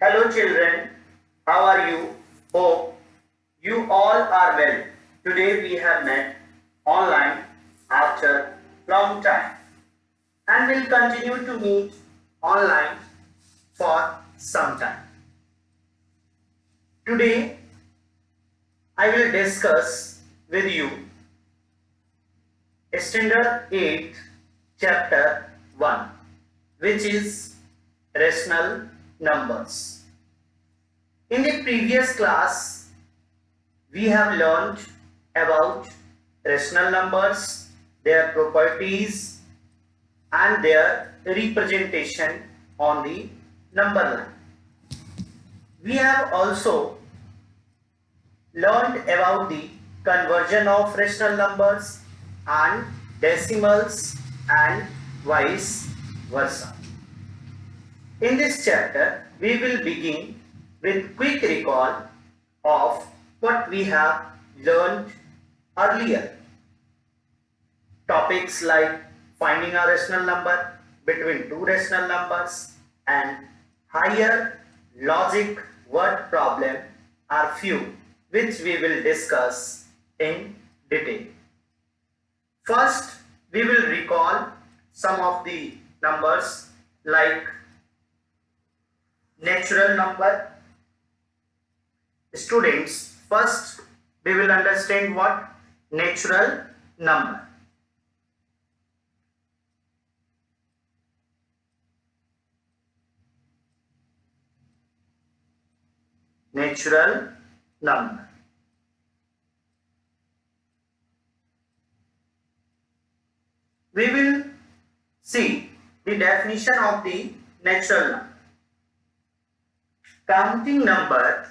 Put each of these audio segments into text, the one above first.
Hello children, how are you? Hope you all are well. Today we have met online after long time and will continue to meet online for some time. Today I will discuss with you Standard 8 Chapter 1, which is rational numbers. In the previous class, we have learned about rational numbers, their properties and their representation on the number line. We have also learned about the conversion of rational numbers and decimals and vice versa. In this chapter, we will begin with quick recall of what we have learned earlier. Topics like finding a rational number between two rational numbers and higher logic word problem are few which we will discuss in detail. First, we will recall some of the numbers like natural number. Students, first we will understand what natural number. Natural number. We will see the definition of the natural number.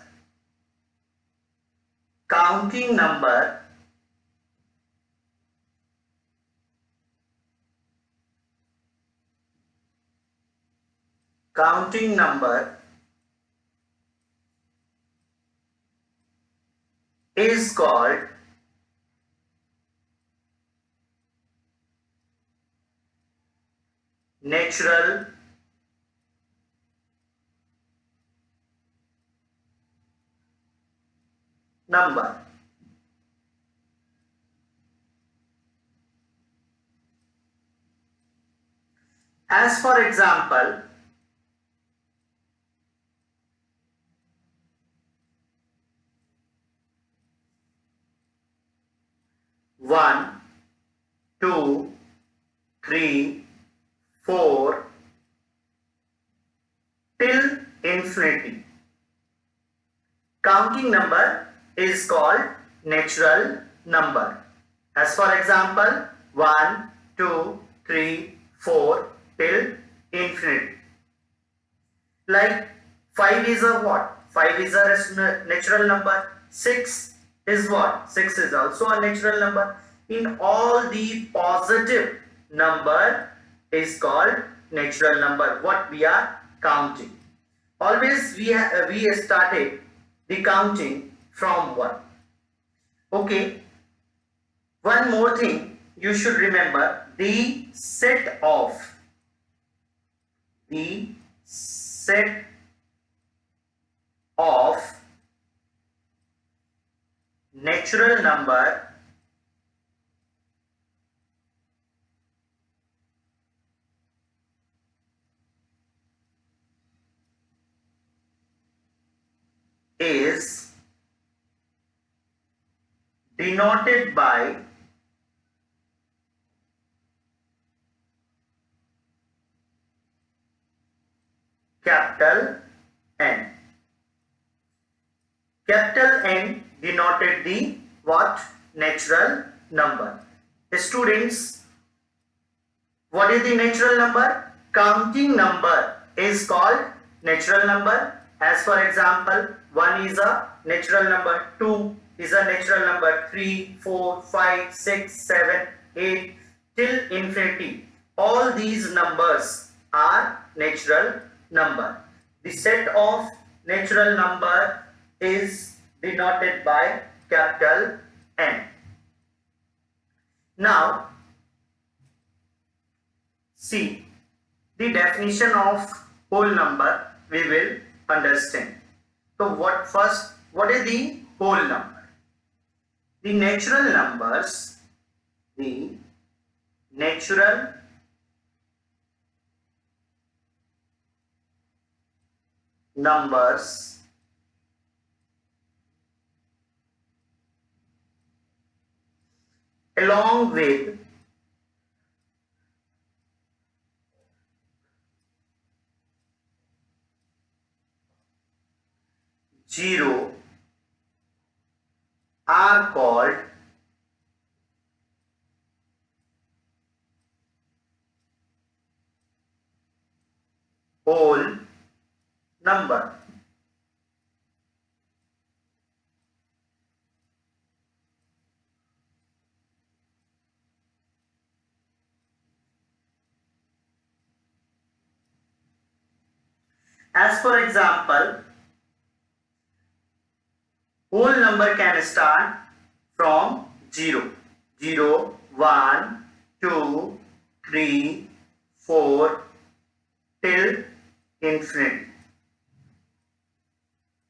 Counting number is called natural number. As for example, 1, 2, 3, 4 till infinity. Counting number is called natural number. As for example, 1, 2, 3, 4 till infinity. Like 5 is a what? 5 is a natural number. 6 is what? 6 is also a natural number. In all the positive number is called natural number, what we are counting. Always we started the counting from 1. Okay. One more thing you should remember, the set of natural number is denoted by capital N. Capital N denoted the what? Natural number. Students, what is the natural number? Counting number is called natural number. As for example, 1 is a natural number, 2 is a natural number, 3, 4, 5, 6, 7, 8 till infinity. All these numbers are natural number. The set of natural number is denoted by capital N. Now, see the definition of whole number we will understand. So what is the whole number? The natural numbers, the natural numbers along with 0 are called whole number. As for example, whole number can start from 0, 0, 1, 2, 3, 4 till infinity.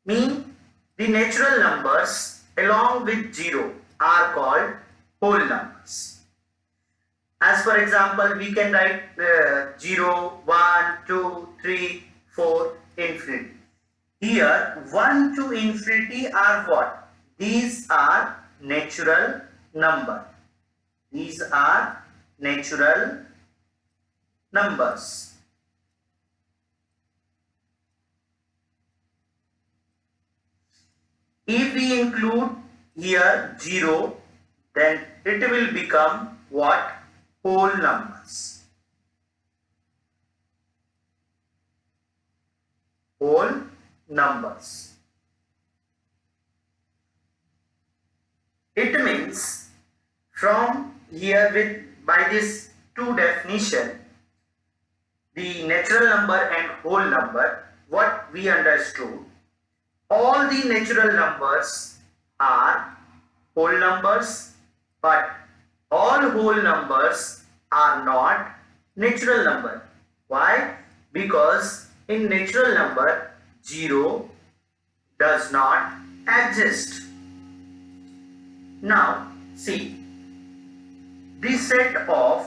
Mean the natural numbers along with 0 are called whole numbers. As for example, we can write 0, 1, 2, 3, 4, infinity. Here 1 to infinity are what? These are natural number. These are natural numbers. If we include here 0, then it will become what? Whole numbers. Whole numbers. It means from here by this two definition, the natural number and whole number, what we understood, all the natural numbers are whole numbers, but all whole numbers are not natural number. Why? Because in natural number 0 does not exist. Now see, the set of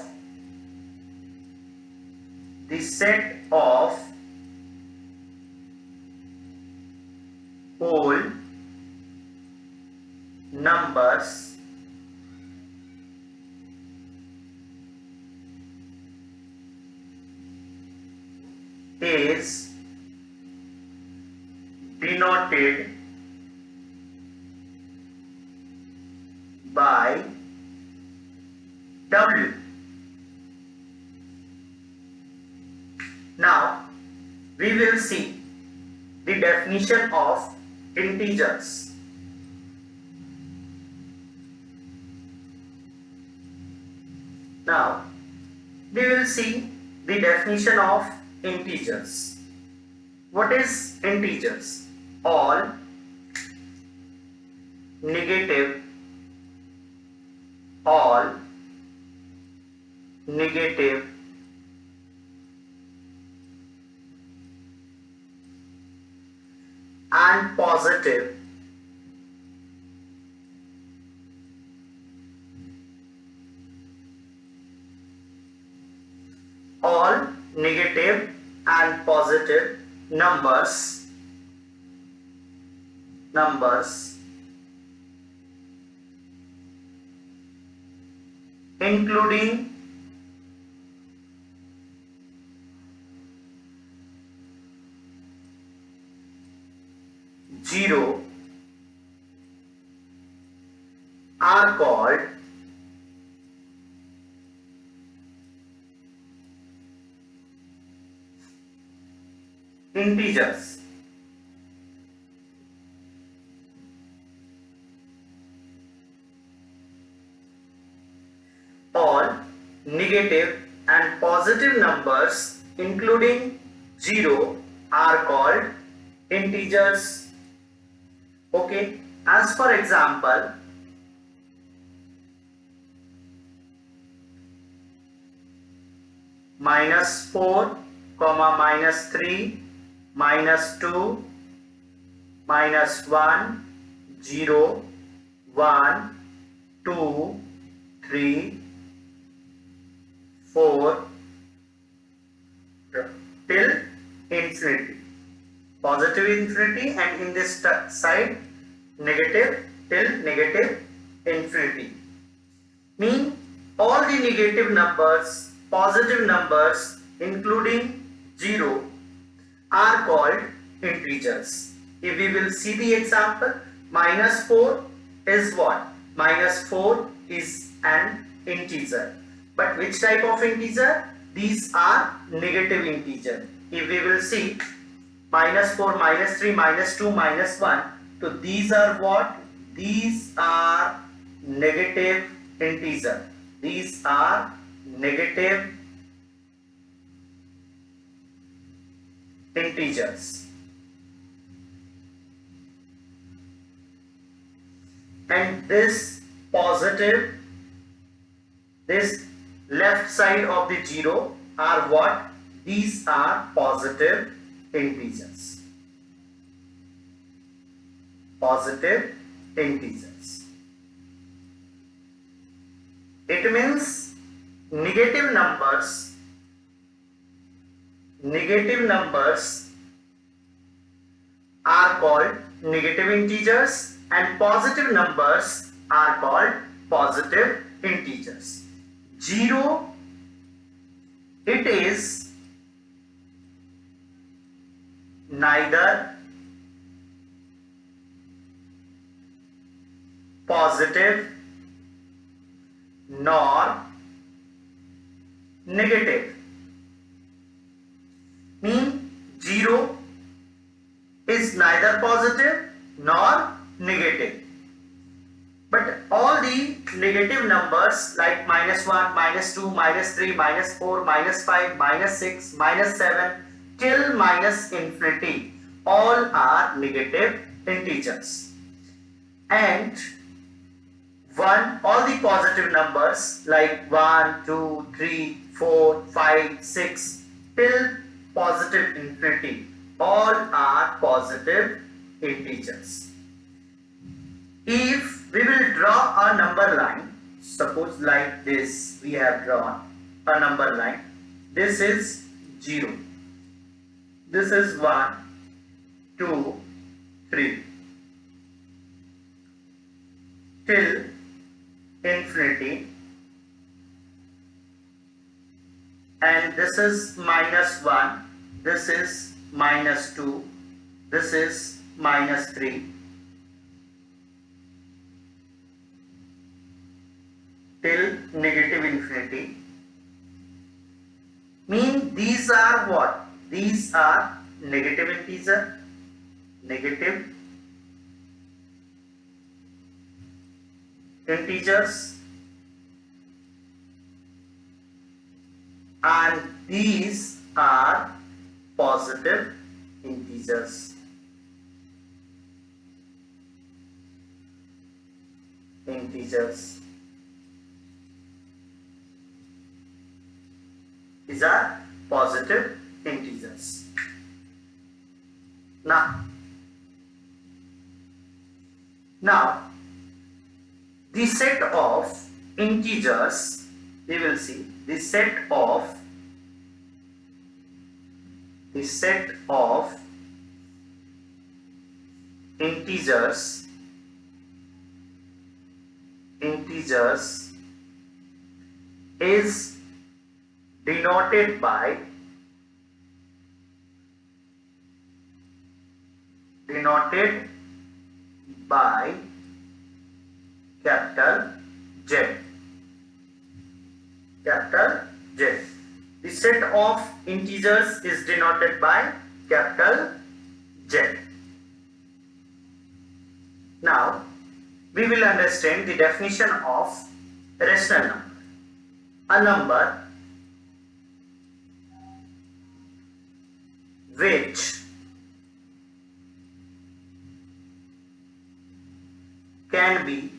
whole numbers is denoted by W. Now we will see the definition of integers. Now we will see the definition of integers. What is integers? All negative and positive all negative and positive numbers including 0 are called integers. All negative and positive numbers including 0 are called integers. Okay, as for example, -4, -3, -2, -1, 0, 1, 2, 3, 4 till infinity. Positive infinity, and in this side negative till negative infinity. Mean all the negative numbers, positive numbers including 0 are called integers. If we will see the example, -4 is what? -4 is an integer. But which type of integer? These are negative integer. If we will see -4, -3, -2, -1, so these are what? These are negative integer. These are negative integers. And this positive, this left side of the 0 are what? These are positive integers. Positive integers. It means negative numbers are called negative integers, and positive numbers are called positive integers. 0, it is neither positive nor negative. Mean 0 is neither positive nor negative. But all the negative numbers like -1, -2, -3, -4, -5, -6, -7 till -infinity, all are negative integers. And all the positive numbers like 1, 2, 3, 4, 5, 6 till positive infinity, all are positive integers. If we will draw a number line, suppose like this, we have drawn a number line. This is 0. This is 1, 2, 3 till infinity, and this is -1, this is -2, this is -3 till negative infinity. Mean these are what? These are negative integer, negative integers, and these are positive integers. These are positive integers. Now the set of integers, we will see the set of integers is denoted by capital Z. Capital Z. The set of integers is denoted by capital Z. Now we will understand the definition of rational number. A number which can be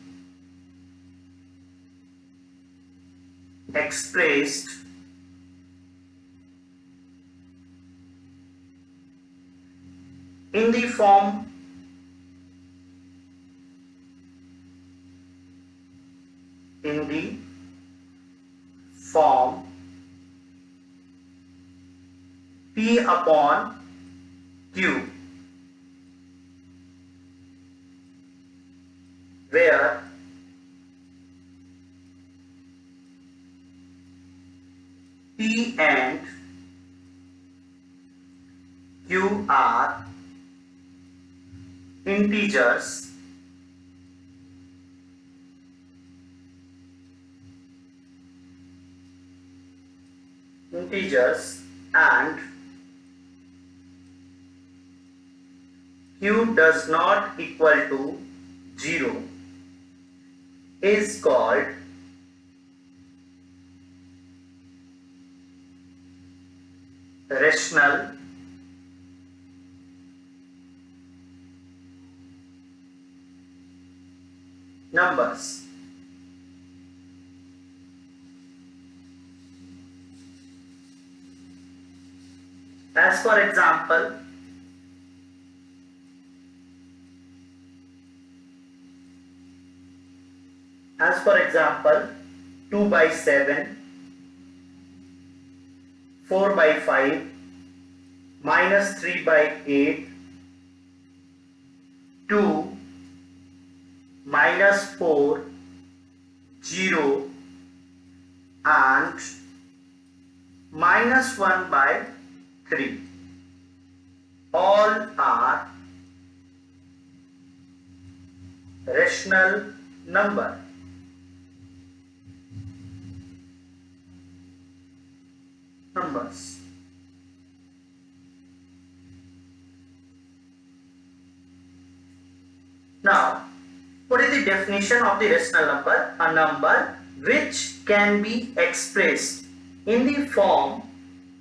expressed in the form P upon Q, where P and Q are integers and Q does not equal to 0 is called rational numbers. As for example, As for example, 2 by 7, 4 by 5, minus 3 by 8, 2, minus 4, 0 and minus 1 by 3. All are rational numbers. Now, what is the definition of the rational number? A number which can be expressed in the form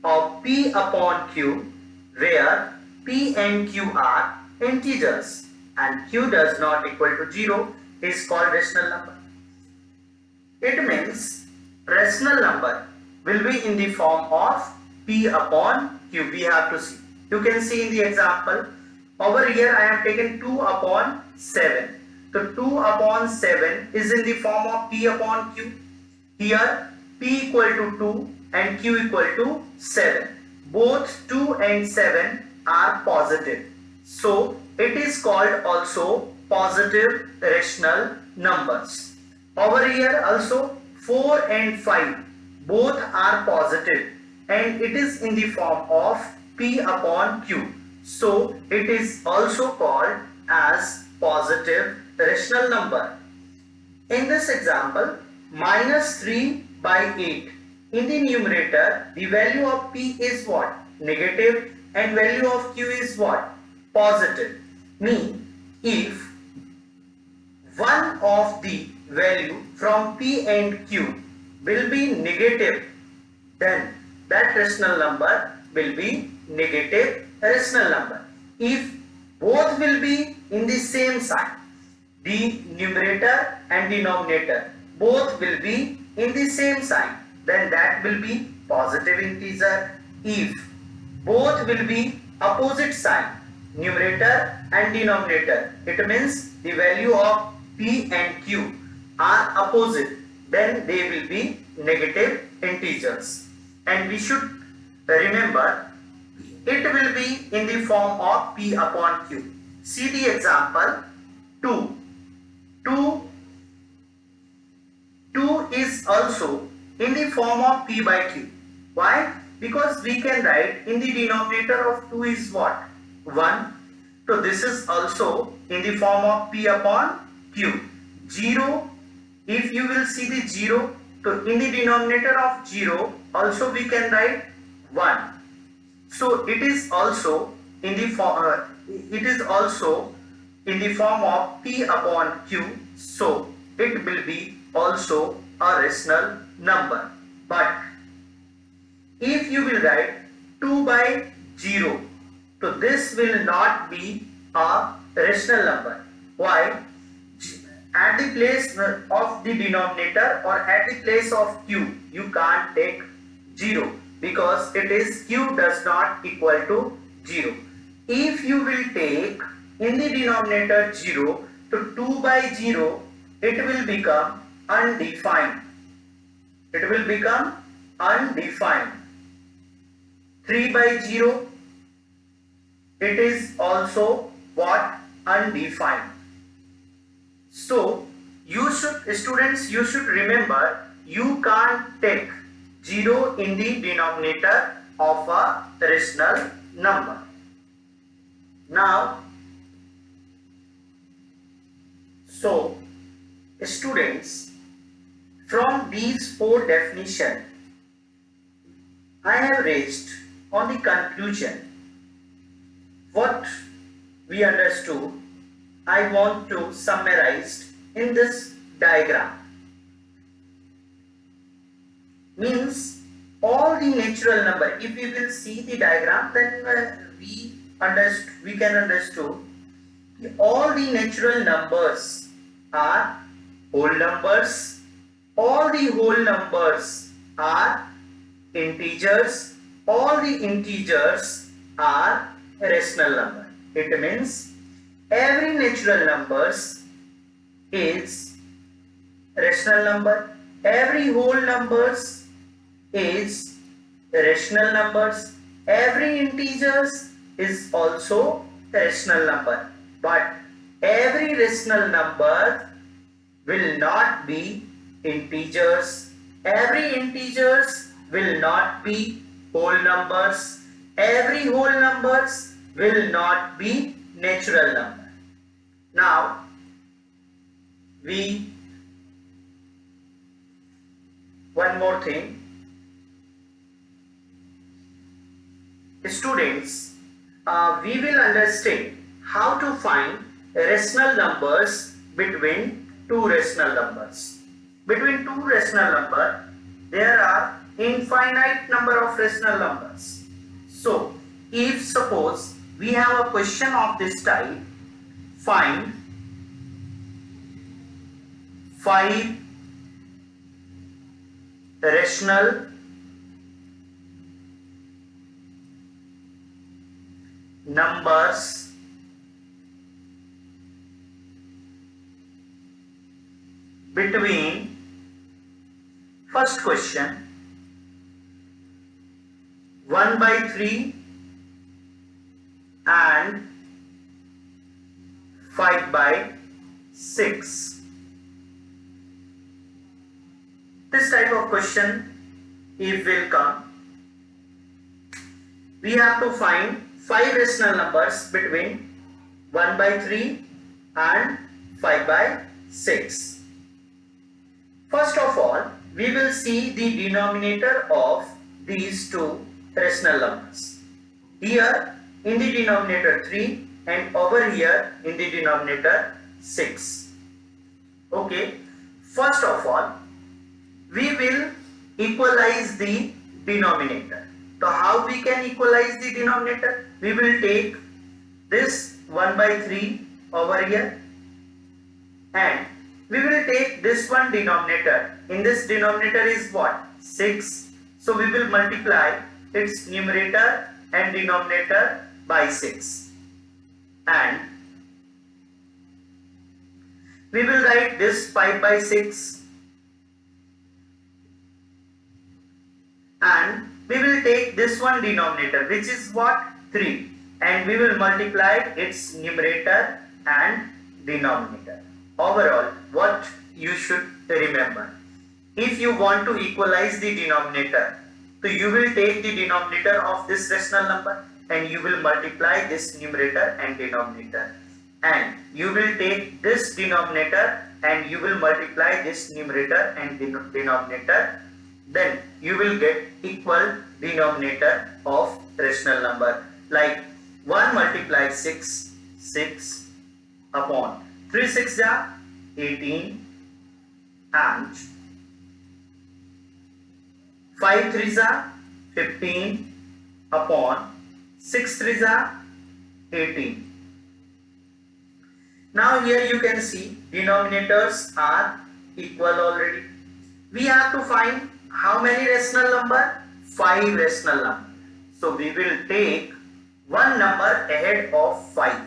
of P upon Q, where P and Q are integers and Q does not equal to 0 is called rational number. It means rational number will be in the form of P upon Q. We have to see. You can see in the example. Over here I have taken 2 upon 7. So 2 upon 7 is in the form of P upon Q. Here P equal to 2 and Q equal to 7. Both 2 and 7 are positive. So it is called also positive rational numbers. Over here also 4 and 5 both are positive and it is in the form of P upon Q. So it is also called as positive rational number. In this example, minus 3 by 8. In the numerator, the value of P is what? Negative, and value of Q is what? Positive. Mean if one of the value from P and Q will be negative, then that rational number will be negative rational number. If both will be in the same sign, the numerator and denominator both will be in the same sign, then that will be positive integer. If both will be opposite sign, numerator and denominator, it means the value of P and Q are opposite, then they will be negative integers. And we should remember it will be in the form of P upon Q. See the example 2. 2 is also in the form of P by Q. Why? Because we can write in the denominator of 2 is what? 1. So this is also in the form of P upon Q. 0, if you will see the 0, so in the denominator of 0 also we can write 1. So it is also in the form of P upon Q. So it will be also a rational number. But if you will write 2 by 0, so this will not be a rational number. Why? At the place of the denominator or at the place of Q, you can't take 0 because it is Q does not equal to 0. if you will take in the denominator 0, to 2 by 0, it will become undefined. It will become undefined. 3 by 0, it is also what? Undefined. So students, you should remember, you can't take 0 in the denominator of a rational number. Now, so students, from these 4 definitions I have raised, on the conclusion, what we understood, I want to summarize in this diagram. Means all the natural number, if we will see the diagram, then we can understand all the natural numbers are whole numbers, all the whole numbers are integers, all the integers are rational number. It means every natural numbers is rational number, every whole numbers is rational numbers, every integers is also rational number, but every rational number will not be integers, every integers will not be whole numbers, every whole numbers will not be natural number. Now one more thing, students, we will understand how to find rational numbers between two rational numbers. Between two rational numbers, there are infinite number of rational numbers. So, if suppose we have a question of this type, find 5 rational numbers between, first question, 1 by 3 and 5 by 6. This type of question, if will come, we have to find 5 rational numbers between 1 by 3 and 5 by 6. First of all, we will see the denominator of these two rational numbers. Here in the denominator 3 and over here in the denominator 6. Okay, first of all, we will equalize the denominator. So how we can equalize the denominator? We will take this 1 by 3 over here and we will take this one denominator. In this denominator is what? 6. So we will multiply its numerator and denominator by 6. And we will write this 5 by 6. And we will take this one denominator, which is what? 3. And we will multiply its numerator and denominator. Overall, what you should remember, if you want to equalize the denominator, so you will take the denominator of this rational number and you will multiply this numerator and denominator, and you will take this denominator and you will multiply this numerator and denominator, then you will get equal denominator of rational number, like 1 multiplied 6, 6 upon 3 6 are 18 and 5 3 are 15 upon 6 3 are 18. Now here you can see denominators are equal already. We have to find how many rational number? 5 rational number. So we will take one number ahead of 5.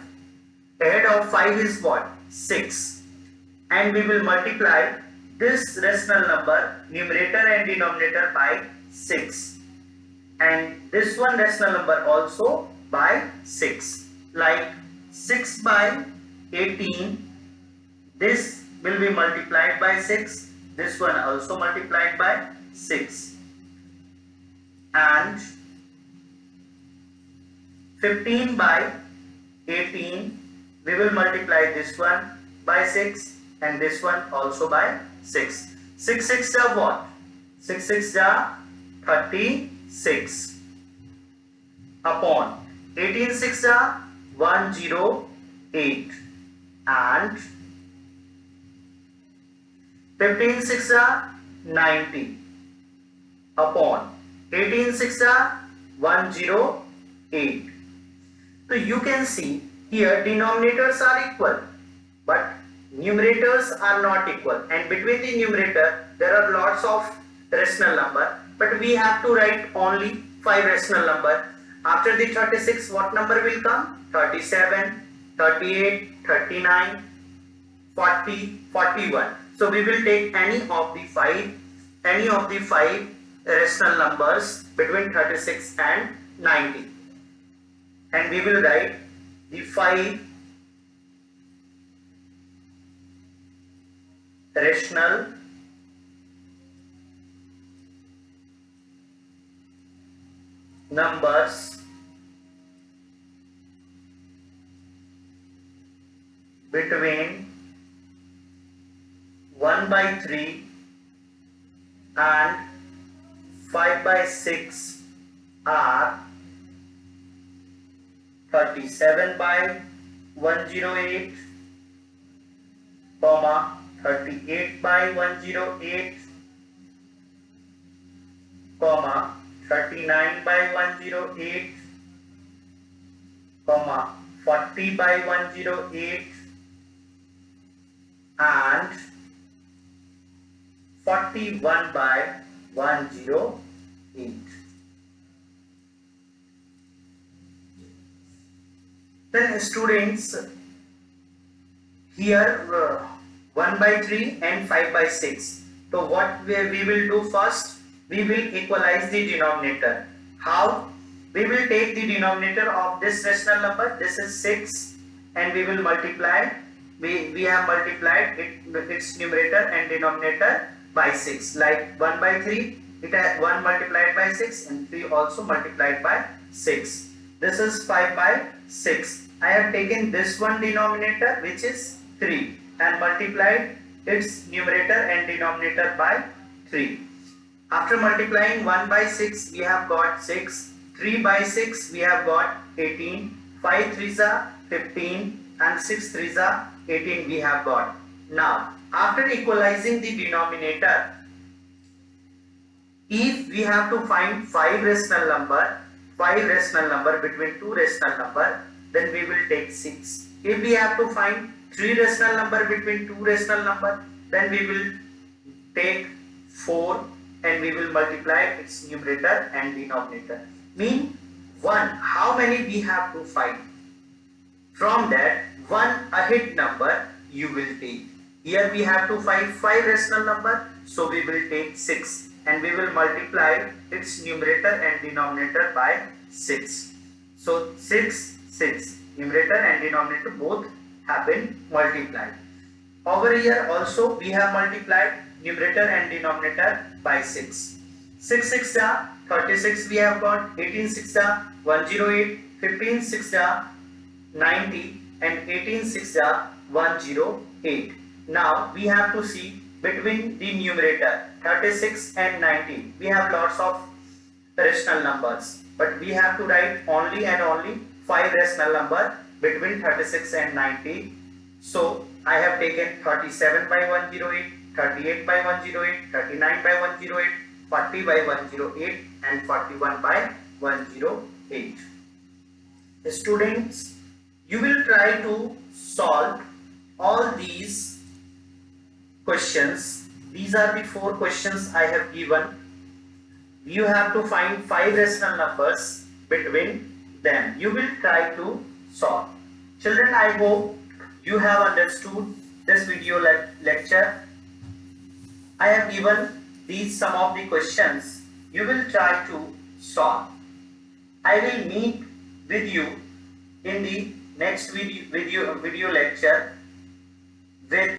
Ahead of 5 is what? 6. And we will multiply this rational number, numerator and denominator, by 6. And this one rational number also by 6. Like 6 by 18, this will be multiplied by 6. This one also multiplied by 6. And 15 by 18, we will multiply this one by 6 and this one also by 6. 6 6 are what? 6 6 are 36 upon 18 6 are 108 and 15 6 are 90 upon 18 6 are 108. So you can see here denominators are equal but numerators are not equal, and between the numerator there are lots of rational number, but we have to write only 5 rational number. After the 36, what number will come? 37, 38, 39, 40, 41. So we will take any of the five rational numbers between 36 and 90, and we will write the 5 rational numbers between 1 by 3 and 5 by 6 are 37 by 108, 38 by 108, 39 by 108, 40 by 108 and 41 by 108. Then students, here 1 by 3 and 5 by 6. So what we will do first? We will equalize the denominator. How? We will take the denominator of this rational number. This is 6, and we will multiply. We have multiplied its numerator and denominator by 6. Like 1 by 3, it has 1 multiplied by 6 and 3 also multiplied by 6. This is 5 by 6. I have taken this one denominator, which is 3, and multiplied its numerator and denominator by 3. After multiplying 1 by 6, we have got 6. 3 by 6, we have got 18. 5 3s are 15 and 6 3s are 18 we have got. Now, after equalizing the denominator, if we have to find 5 rational number between 2 rational number, then we will take 6. If we have to find 3 rational number between 2 rational number, then we will take 4 and we will multiply its numerator and denominator. Mean 1, how many we have to find? From that, 1 ahead number you will take. Here we have to find 5 rational number, so we will take 6 and we will multiply its numerator and denominator by 6. So 6, 6, numerator and denominator both have been multiplied. Over here also we have multiplied numerator and denominator by 6. 6 6 are 36 we have got, 18 6 are 108, 15 6 are 90 and 18 6 are 108. Now we have to see between the numerator 36 and 90. We have lots of rational numbers, but we have to write only and only 5 rational number between 36 and 90. So I have taken 37 by 108, 38 by 108, 39 by 108, 40 by 108 and 41 by 108. Students, you will try to solve all these questions. These are the 4 questions I have given. You have to find 5 rational numbers between them. You will try to solve. Children, I hope you have understood this video lecture. I have given these some of the questions. You will try to solve. I will meet with you in the next video lecture with